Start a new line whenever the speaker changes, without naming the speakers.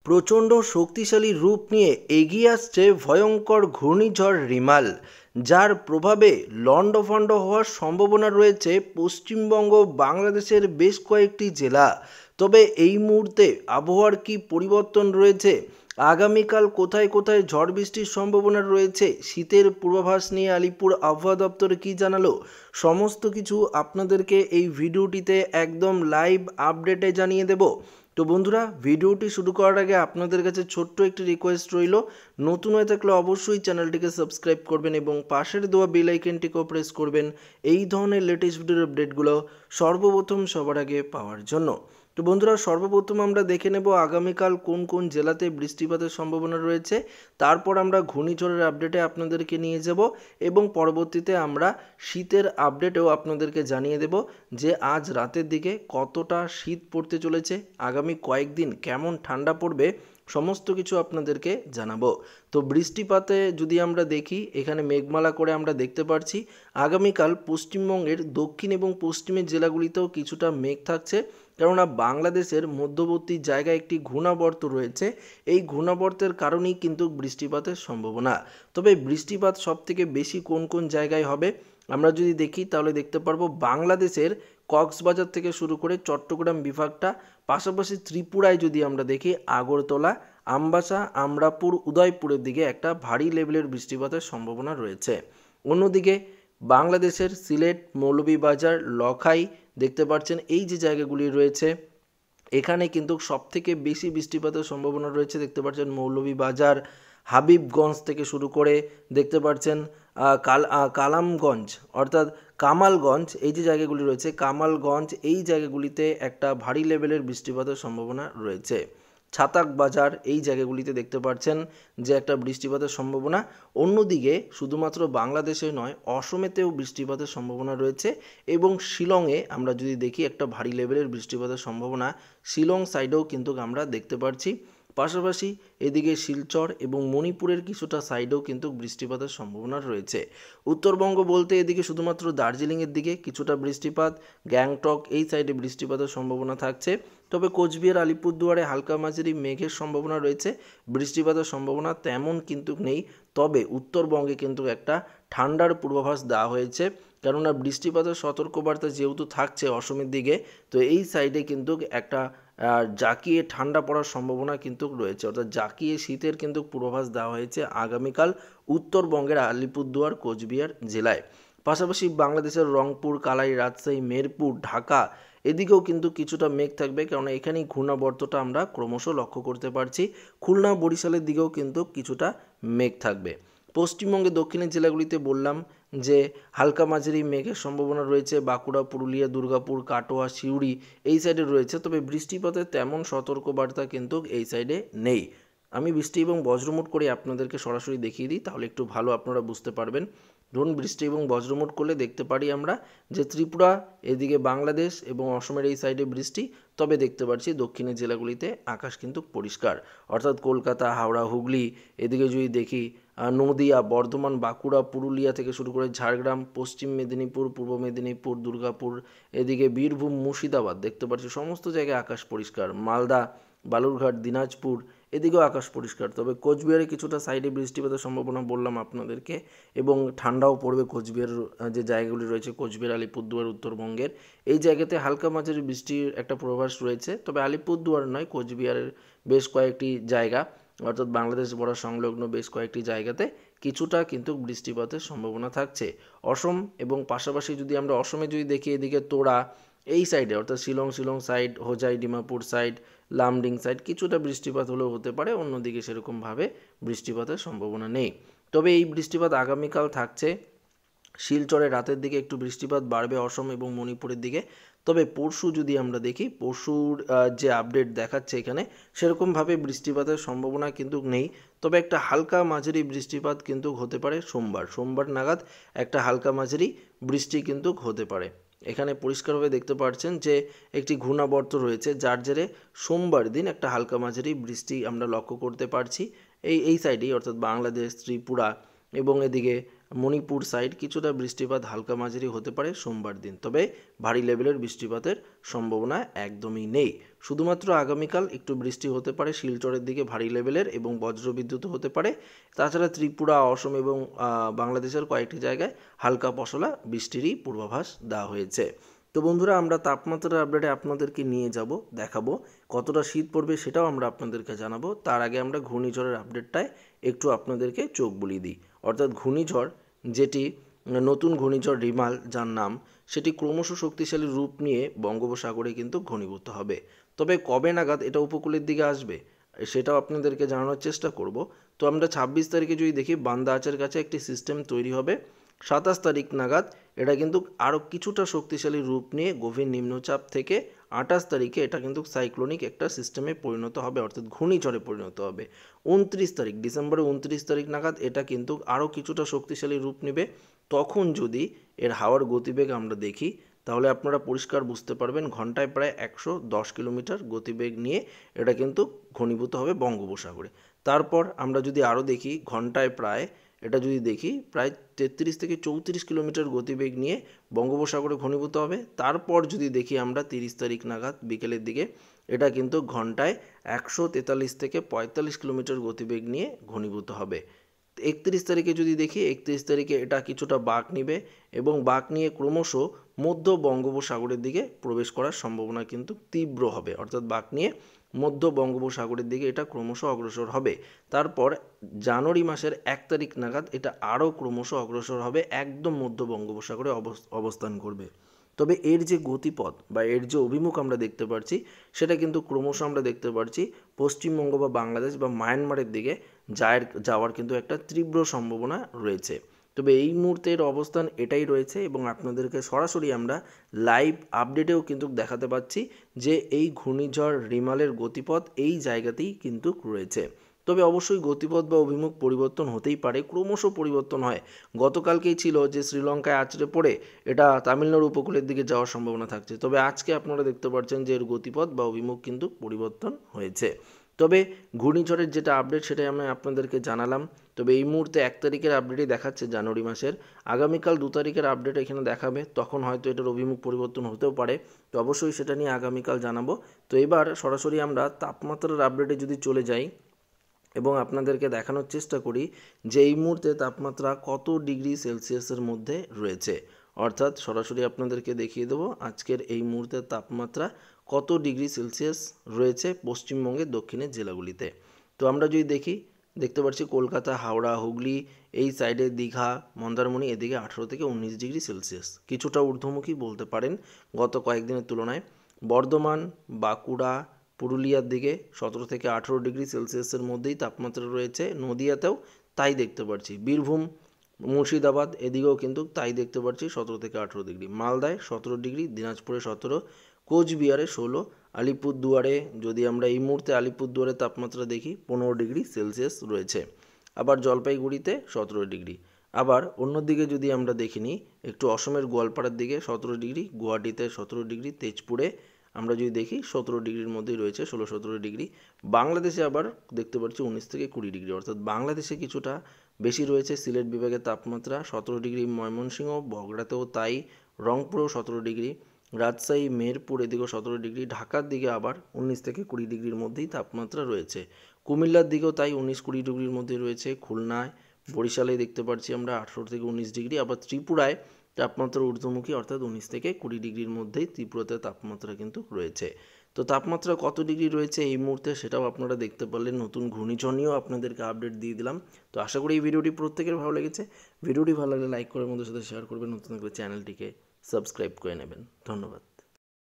প্রচণ্ড শক্তিশালী রূপ নিয়ে এগিয়ে আসছে ভয়ঙ্কর ঘূর্ণিঝড় রিমাল, যার প্রভাবে লণ্ডভণ্ড হওয়ার সম্ভাবনা রয়েছে পশ্চিমবঙ্গ বাংলাদেশের বেশ কয়েকটি জেলা। তবে এই মুহূর্তে আবহাওয়ার কি পরিবর্তন রয়েছে, আগামীকাল কোথায় কোথায় ঝড় বৃষ্টির সম্ভাবনা রয়েছে, শীতের পূর্বাভাস নিয়ে আলিপুর আবহাওয়া দপ্তর কী জানালো, সমস্ত কিছু আপনাদেরকে এই ভিডিওটিতে একদম লাইভ আপডেটে জানিয়ে দেব। তো বন্ধুরা, ভিডিওটি শুরু করার আগে আপনাদের কাছে ছোট্ট একটি রিকোয়েস্ট রইল, নতুন হয়ে থাকলে অবশ্যই চ্যানেলটিকে সাবস্ক্রাইব করবেন এবং পাশের দেওয়া বেল আইকনটিকেও প্রেস করবেন এই ধরনের লেটেস্ট ভিডিওর আপডেটগুলো সর্বপ্রথম সবার আগে পাওয়ার জন্য। তো বন্ধুরা, সর্বপ্রথম আমরা দেখে নেব আগামীকাল কোন কোন জেলাতে বৃষ্টিপাতের সম্ভাবনা রয়েছে, তারপর আমরা ঘূর্ণিঝড়ের আপডেটে আপনাদেরকে নিয়ে যাব এবং পরবর্তীতে আমরা শীতের আপডেটেও আপনাদেরকে জানিয়ে দেব যে আজ রাতের দিকে কতটা শীত পড়তে চলেছে, আগামী কয়েকদিন কেমন ঠান্ডা পড়বে, সমস্ত কিছু আপনাদেরকে জানাবো। তো বৃষ্টিপাতে যদি আমরা দেখি, এখানে মেঘমালা করে আমরা দেখতে পাচ্ছি আগামীকাল পশ্চিমবঙ্গের দক্ষিণ এবং পশ্চিমের জেলাগুলিতেও কিছুটা মেঘ থাকছে, কেননা বাংলাদেশের মধ্যবর্তী জায়গায় একটি ঘূর্ণাবর্ত রয়েছে। এই ঘূর্ণাবর্তের কারণেই কিন্তু বৃষ্টিপাতের সম্ভাবনা। তবে বৃষ্টিপাত সবথেকে বেশি কোন কোন জায়গায় হবে আমরা যদি দেখি, তাহলে দেখতে পারবো বাংলাদেশের কক্সবাজার থেকে শুরু করে চট্টগ্রাম বিভাগটা, পাশাপাশি ত্রিপুরায় যদি আমরা দেখি আগরতলা, আমবাসা, আমরাপুর, উদয়পুরের দিকে একটা ভারী লেভেলের বৃষ্টিপাতের সম্ভাবনা রয়েছে। অন্যদিকে বাংলাদেশের সিলেট, মৌলভীবাজার, লখাই দেখতে পাচ্ছেন এই যে জায়গাগুলি রয়েছে, এখানে কিন্তু সবথেকে বেশি বৃষ্টিপাতের সম্ভাবনা রয়েছে। দেখতে পাচ্ছেন মৌলভীবাজার, হাবিবগঞ্জ থেকে শুরু করে দেখতে পাচ্ছেন কালামগঞ্জ অর্থাৎ কামালগঞ্জ, এই যে জায়গাগুলি রয়েছে কামালগঞ্জ, এই জায়গাগুলিতে একটা ভারী লেভেলের বৃষ্টিপাতের সম্ভাবনা রয়েছে। ছাতাক বাজার, এই জায়গাগুলিতে দেখতে পাচ্ছেন যে একটা বৃষ্টিপাতের সম্ভাবনা। অন্যদিকে শুধুমাত্র বাংলাদেশে নয়, অসমেতেও বৃষ্টিপাতের সম্ভাবনা রয়েছে এবং শিলংয়ে আমরা যদি দেখি একটা ভারী লেভেলের বৃষ্টিপাতের সম্ভাবনা শিলং সাইডেও কিন্তু আমরা দেখতে পাচ্ছি। পাশাপাশি এদিকে শিলচর এবং মণিপুরের কিছুটা সাইডেও কিন্তু বৃষ্টিপাতের সম্ভাবনা রয়েছে। উত্তরবঙ্গ বলতে এদিকে শুধুমাত্র দার্জিলিংয়ের দিকে কিছুটা বৃষ্টিপাত, গ্যাংটক এই সাইডে বৃষ্টিপাতের সম্ভাবনা থাকছে। তবে কোচবিহার, আলিপুরদুয়ারে হালকা মাঝারি মেঘের সম্ভাবনা রয়েছে, বৃষ্টিপাতের সম্ভাবনা তেমন কিন্তু নেই। তবে উত্তরবঙ্গে কিন্তু একটা ঠান্ডার পূর্বাভাস দেওয়া হয়েছে, কেননা বৃষ্টিপাতের সতর্কবার্তা যেহেতু থাকছে অসমের দিকে, তো এই সাইডে কিন্তু একটা জাঁকিয়ে ঠান্ডা পড়ার সম্ভাবনা কিন্তু রয়েছে, অর্থাৎ জাঁকিয়ে শীতের কিন্তু পূর্বাভাস দেওয়া হয়েছে আগামীকাল উত্তরবঙ্গের আলিপুরদুয়ার, কোচবিহার জেলায়। পাশাপাশি বাংলাদেশের রংপুর, কালাই, রাজশাহী, মেরপুর, ঢাকা এদিকেও কিন্তু কিছুটা মেঘ থাকবে, কারণ এখানেই ঘূর্ণাবর্তটা আমরা ক্রমশ লক্ষ্য করতে পারছি। খুলনা, বরিশালের দিকেও কিন্তু কিছুটা মেঘ থাকবে। পশ্চিমবঙ্গে দক্ষিণের জেলাগুলিতে বললাম যে হালকা মাঝারি মেঘের সম্ভাবনা রয়েছে, বাঁকুড়া, পুরুলিয়া, দুর্গাপুর, কাটোয়া, সিউড়ি এই সাইডে রয়েছে। তবে বৃষ্টিপাতের তেমন সতর্কবার্তা কিন্তু এই সাইডে নেই। আমি বৃষ্টি এবং বজ্রমুট করে আপনাদেরকে সরাসরি দেখিয়ে দিই, তাহলে একটু ভালো আপনারা বুঝতে পারবেন। ধরুন বৃষ্টি এবং বজ্রমুট করলে দেখতে পারি আমরা যে ত্রিপুরা, এদিকে বাংলাদেশ এবং অসমের এই সাইডে বৃষ্টি। তবে দেখতে পাচ্ছি দক্ষিণের জেলাগুলিতে আকাশ কিন্তু পরিষ্কার, অর্থাৎ কলকাতা, হাওড়া, হুগলি এদিকে যদি দেখি নদিয়া, বর্ধমান, বাঁকুড়া, পুরুলিয়া থেকে শুরু করে ঝাড়গ্রাম, পশ্চিম মেদিনীপুর, পূর্ব মেদিনীপুর, দুর্গাপুর, এদিকে বীরভূম, মুর্শিদাবাদ দেখতে পাচ্ছি সমস্ত জায়গায় আকাশ পরিষ্কার। মালদা, বালুরঘাট, দিনাজপুর এদিকেও আকাশ পরিষ্কার। তবে কোচবিহারে কিছুটা সাইডে বৃষ্টিপাতের সম্ভাবনা বললাম আপনাদেরকে, এবং ঠান্ডাও পড়বে কোচবিহারের যে জায়গাগুলি রয়েছে, কোচবিহার, আলিপুরদুয়ার, উত্তরবঙ্গের এই জায়গাতে হালকা মাঝারি বৃষ্টির একটা পূর্বাভাস রয়েছে। তবে আলিপুরদুয়ার নয়, কোচবিহারের বেশ কয়েকটি জায়গা অর্থাৎ বাংলাদেশ বর্ডার সংলগ্ন বেশ কয়েকটি জায়গাতে কিছুটা কিন্তু বৃষ্টিপাতের সম্ভাবনা থাকছে। অসম এবং পাশাপাশি যদি আমরা অসমে যদি দেখি, এদিকে তোড়া এই সাইডে অর্থাৎ Shillong side, Hojai, Dimapur side, Lumding side কিছুটা বৃষ্টিপাত হলেও হতে পারে, অন্যদিকে সেরকমভাবে বৃষ্টিপাতের সম্ভাবনা নেই। তবে এই বৃষ্টিপাত আগামীকাল থাকছে। শিলচরে রাতের দিকে একটু বৃষ্টিপাত বাড়বে অসম এবং মণিপুরের দিকে। তবে পরশু যদি আমরা দেখি, পরশুর যে আপডেট দেখাচ্ছে এখানে সেরকমভাবে বৃষ্টিপাতের সম্ভাবনা কিন্তু নেই। তবে একটা হালকা মাঝারি বৃষ্টিপাত কিন্তু হতে পারে সোমবার নাগাদ একটা হালকা মাঝারি বৃষ্টি কিন্তু হতে পারে। এখানে পরিষ্কারভাবে দেখতে পাচ্ছেন যে একটি ঘূর্ণাবর্ত রয়েছে, যার জেরে সোমবার দিন একটা হালকা মাঝারি বৃষ্টি আমরা লক্ষ্য করতে পারছি। এই সাইডেই অর্থাৎ বাংলাদেশ, ত্রিপুরা এবং এদিকে মণিপুর সাইড কিছুটা বৃষ্টিপাত হালকা মাঝারি হতে পারে সোমবার দিন। তবে ভারী লেভেলের বৃষ্টিপাতের সম্ভাবনা একদমই নেই। শুধুমাত্র আগামীকাল একটু বৃষ্টি হতে পারে শিলচরের দিকে ভারী লেভেলের এবং বজ্রবিদ্যুৎ হতে পারে। তাছাড়া ত্রিপুরা, অসম এবং বাংলাদেশের কয়েকটি জায়গায় হালকা পশলা বৃষ্টিরই পূর্বাভাস দেওয়া হয়েছে। তো বন্ধুরা, আমরা তাপমাত্রার আপডেটে আপনাদেরকে নিয়ে যাব, দেখাবো কতটা শীত পড়বে সেটাও আমরা আপনাদেরকে জানাবো। তার আগে আমরা ঘূর্ণিঝড়ের আপডেটটায় একটু আপনাদেরকে চোখ বুলিয়ে দিই। অর্থাৎ ঘূর্ণিঝড় যেটি নতুন ঘূর্ণিঝড় রিমাল যার নাম, সেটি ক্রমশ শক্তিশালী রূপ নিয়ে বঙ্গোপসাগরে কিন্তু ঘনীভূত হবে। তবে কবে নাগাদ এটা উপকূলের দিকে আসবে সেটাও আপনাদেরকে জানানোর চেষ্টা করব। তো আমরা 26 তারিখে যদি দেখি, বান্দা আচের কাছে একটি সিস্টেম তৈরি হবে। 27 তারিখ নাগাদ এটা কিন্তু আরও কিছুটা শক্তিশালী রূপ নিয়ে গভীর নিম্নচাপ থেকে 28 তারিখে এটা কিন্তু সাইক্লোনিক একটা সিস্টেমে পরিণত হবে, অর্থাৎ ঘূর্ণিঝড়ে পরিণত হবে। 29 তারিখ, ডিসেম্বরের 29 তারিখ নাগাদ এটা কিন্তু আরও কিছুটা শক্তিশালী রূপ নেবে। তখন যদি এর হাওয়ার গতিবেগ আমরা দেখি, তাহলে আপনারা পরিষ্কার বুঝতে পারবেন ঘন্টায় প্রায় 110 কিলোমিটার গতিবেগ নিয়ে এটা কিন্তু ঘনীভূত হবে বঙ্গোপসাগরে। তারপর আমরা যদি আরও দেখি, ঘন্টায় প্রায় এটা যদি দেখি প্রায় 33 থেকে 34 কিলোমিটার গতিবেগ নিয়ে বঙ্গোপসাগরে ঘনীভূত হবে। তারপর যদি দেখি আমরা 30 তারিখ নাগাদ বিকেলের দিকে, এটা কিন্তু ঘন্টায় 143 থেকে 45 কিলোমিটার গতিবেগ নিয়ে ঘনীভূত হবে। 31 তারিখে যদি দেখি, 31 তারিখে এটা কিছুটা বাঁক নিবে এবং বাঁক নিয়ে ক্রমশ মধ্য বঙ্গোপসাগরের দিকে প্রবেশ করার সম্ভাবনা কিন্তু তীব্র হবে। অর্থাৎ বাঁক নিয়ে মধ্য বঙ্গোপসাগরের দিকে এটা ক্রমশ অগ্রসর হবে। তারপর জানুয়ারি মাসের 1 তারিখ নাগাদ এটা আরও ক্রমশ অগ্রসর হবে, একদম মধ্য বঙ্গোপসাগরে অবস্থান করবে। তবে এর যে গতিপথ বা এর যে অভিমুখ আমরা দেখতে পাচ্ছি, সেটা কিন্তু ক্রমশ আমরা দেখতে পাচ্ছি পশ্চিমবঙ্গ বা বাংলাদেশ বা মায়ানমারের দিকে যাওয়ার কিন্তু একটা তীব্র সম্ভাবনা রয়েছে। তবে এই মুহূর্তের অবস্থান এটাই রয়েছে এবং আপনাদেরকে সরাসরি আমরা লাইভ আপডেটেও কিন্তু দেখাতে পাচ্ছি যে এই ঘূর্ণিঝড় রিমালের গতিপথ এই জায়গাতেই কিন্তু রয়েছে। তবে অবশ্যই গতিপথ বা অভিমুখ পরিবর্তন হতেই পারে, ক্রমশ পরিবর্তন হয়। গতকালকেই ছিল যে শ্রীলঙ্কায় আছড়ে পড়ে এটা তামিলনাড়ু উপকূলের দিকে যাওয়ার সম্ভাবনা থাকছে, তবে আজকে আপনারা দেখতে পাচ্ছেন যে এর গতিপথ বা অভিমুখ কিন্তু পরিবর্তন হয়েছে। তবে ঘূর্ণিঝড়ের যেটা আপডেট সেটাই আমি আপনাদেরকে জানালাম। তবে এই মুহূর্তে 1 তারিখের আপডেটই দেখাচ্ছে জানুয়ারি মাসের। আগামীকাল 2 তারিখের আপডেট এখানে দেখাবে, তখন হয়তো এটার অভিমুখ পরিবর্তন হতেও পারে। তো অবশ্যই সেটা নিয়ে আগামীকাল জানাবো। তো এবার সরাসরি আমরা তাপমাত্রার আপডেটে যদি চলে যাই এবং আপনাদেরকে দেখানোর চেষ্টা করি যে এই মুহূর্তে তাপমাত্রা কত ডিগ্রি সেলসিয়াসের মধ্যে রয়েছে। অর্থাৎ সরাসরি আপনাদেরকে দেখিয়ে দেবো আজকের এই মুহূর্তের তাপমাত্রা কত ডিগ্রি সেলসিয়াস রয়েছে পশ্চিমবঙ্গের দক্ষিণের জেলাগুলিতে। তো আমরা যদি দেখি, দেখতে পাচ্ছি কলকাতা, হাওড়া, হুগলি, এই সাইডে দীঘা, মন্দারমণি, এদিকে 18 থেকে 19 ডিগ্রি সেলসিয়াস, কিছুটা ঊর্ধ্বমুখী বলতে পারেন গত কয়েকদিনের তুলনায়। বর্ধমান, বাঁকুড়া, পুরুলিয়ার দিকে 17 থেকে 18 ডিগ্রি সেলসিয়াসের মধ্যেই তাপমাত্রা রয়েছে। নদিয়াতেও তাই দেখতে পাচ্ছি। বীরভূম, মুর্শিদাবাদ এদিকেও কিন্তু তাই দেখতে পাচ্ছি, 17 থেকে 18 ডিগ্রি। মালদায় 17 ডিগ্রি, দিনাজপুরে 17, কোচবিহারে 16, আলিপুরদুয়ারে যদি আমরা এই মুহূর্তে আলিপুরদুয়ারের তাপমাত্রা দেখি 15 ডিগ্রি সেলসিয়াস রয়েছে। আবার জলপাইগুড়িতে 17 ডিগ্রি। আবার অন্যদিকে যদি আমরা দেখি নিই, একটু অসমের গোয়ালপাড়ার দিকে 17 ডিগ্রি, গুয়াহাটিতে 17 ডিগ্রি, তেজপুরে আমরা যদি দেখি 17 ডিগ্রির মধ্যেই রয়েছে, 16-17 ডিগ্রি। বাংলাদেশে আবার দেখতে পাচ্ছি 19 থেকে 20 ডিগ্রি, অর্থাৎ বাংলাদেশে কিছুটা বেশি রয়েছে। সিলেট বিভাগের তাপমাত্রা 17 ডিগ্রি, ময়মনসিংহ, বগুড়াতেও তাই, রংপুরেও 17 ডিগ্রি, রাজশাহী, মেহেরপুর এদিকেও 17 ডিগ্রি, ঢাকার দিকে আবার 19 থেকে 20 ডিগ্রির মধ্যেই তাপমাত্রা রয়েছে। কুমিল্লার দিকেও তাই 19-20 ডিগ্রির মধ্যে রয়েছে। খুলনায়, বরিশালে দেখতে পাচ্ছি আমরা 18 থেকে 19 ডিগ্রি। আবার ত্রিপুরায় তাপমাত্রা ঊর্ধ্বমুখী, অর্থাৎ 19 থেকে 20 ডিগ্রির মধ্যেই ত্রিপুরাতে তাপমাত্রা কিন্তু রয়েছে। তো তাপমাত্রা কত ডিগ্রি রয়েছে এই মুহূর্তে সেটাও আপনারা দেখতে পারলেন। নতুন ঘূর্ণিঝড় নিয়েও আপনাদেরকে আপডেট দিয়ে দিলাম। তো আশা করি এই ভিডিওটি প্রত্যেকের ভালো লেগেছে। ভিডিওটি ভালো লাগলে লাইক করে বন্ধুদের সাথে শেয়ার করবেন, নতুন করে চ্যানেলটিকে সাবস্ক্রাইব করে নেবেন। ধন্যবাদ।